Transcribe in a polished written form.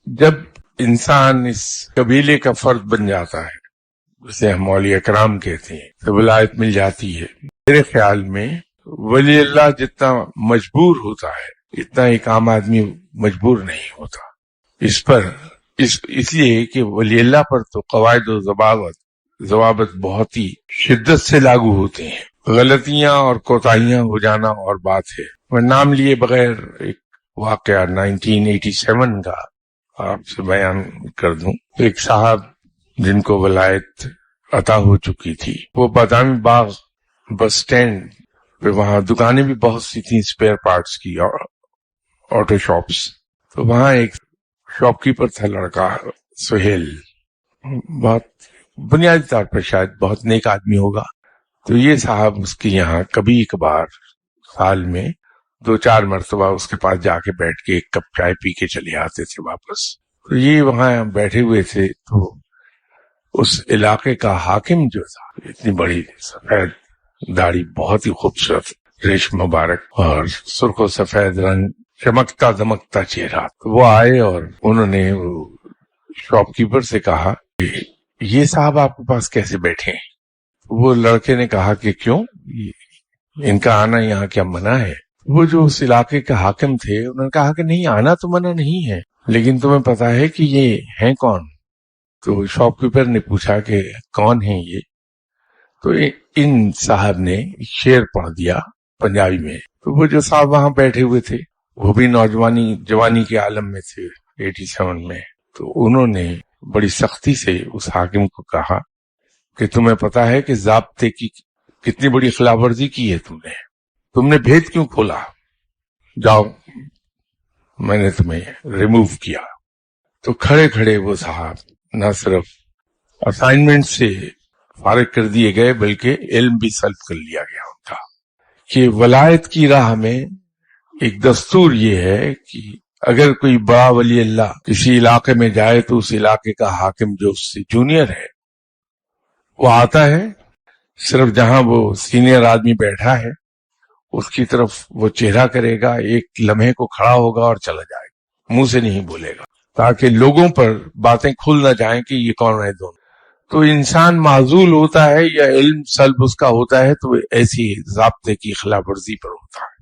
جب انسان اس قبیلے کا فرد بن جاتا ہے، جسے ہم اولیاء کرام کہتے ہیں، تو ولایت مل جاتی ہے۔ میرے خیال میں ولی اللہ جتنا مجبور ہوتا ہے اتنا ایک عام آدمی مجبور نہیں ہوتا اس لیے کہ ولی اللہ پر تو قواعد و ضوابط بہت ہی شدت سے لاگو ہوتے ہیں۔ غلطیاں اور کوتاہیاں ہو جانا اور بات ہے۔ میں نام لیے بغیر ایک واقعہ 1987 کا آپ سے بیان کر دوں۔ ایک صاحب جن کو ولایت عطا ہو چکی تھی، وہ بادامی باغ بس سٹینڈ پہ، وہاں دکانیں بھی بہت سی تھیں اسپیئر پارٹس کی اور آٹو شاپس، تو وہاں ایک شاپ کیپر تھا لڑکا سہیل، بہت بنیادی طور پر شاید بہت نیک آدمی ہوگا۔ تو یہ صاحب اس کے یہاں کبھی کبھار سال میں 2-4 مرتبہ اس کے پاس جا کے بیٹھ کے ایک کپ چائے پی کے چلے آتے تھے واپس۔ تو یہ وہاں بیٹھے ہوئے تھے، تو اس علاقے کا حاکم جو تھا، اتنی بڑی سفید داڑھی، بہت ہی خوبصورت ریشم مبارک اور سرخ و سفید رنگ، چمکتا دمکتا چہرہ، وہ آئے اور انہوں نے شاپ کیپر سے کہا کہ یہ صاحب آپ کے پاس کیسے بیٹھے ہیں؟ وہ لڑکے نے کہا کہ کیوں، ان کا آنا یہاں کیا منع ہے؟ وہ جو اس علاقے کے حاکم تھے انہوں نے کہا کہ نہیں، آنا تو منع نہیں ہے، لیکن تمہیں پتا ہے کہ یہ ہیں کون؟ تو شاپ کیپر نے پوچھا کہ کون ہیں یہ؟ تو ان صاحب نے شعر پڑھ دیا پنجابی میں۔ تو وہ جو صاحب وہاں بیٹھے ہوئے تھے وہ بھی جوانی کے عالم میں تھے 87 میں، تو انہوں نے بڑی سختی سے اس حاکم کو کہا کہ تمہیں پتا ہے کہ ضابطے کی کتنی بڑی خلاف ورزی کی ہے، تم نے بھید کیوں کھولا؟ جاؤ، میں نے تمہیں ریموو کیا۔ تو کھڑے کھڑے وہ صاحب نہ صرف اسائنمنٹ سے فارغ کر دیے گئے بلکہ علم بھی سلب کر لیا گیا ان کا۔ کہ ولایت کی راہ میں ایک دستور یہ ہے کہ اگر کوئی بڑا ولی اللہ کسی علاقے میں جائے تو اس علاقے کا حاکم جو اس سے جونیئر ہے وہ آتا ہے، صرف جہاں وہ سینئر آدمی بیٹھا ہے اس کی طرف وہ چہرہ کرے گا، ایک لمحے کو کھڑا ہوگا اور چلا جائے گا، منہ سے نہیں بولے گا، تاکہ لوگوں پر باتیں کھل نہ جائیں کہ یہ کون ہے دونوں۔ تو انسان معزول ہوتا ہے یا علم سلب اس کا ہوتا ہے تو ایسی ضابطے کی خلاف ورزی پر ہوتا ہے۔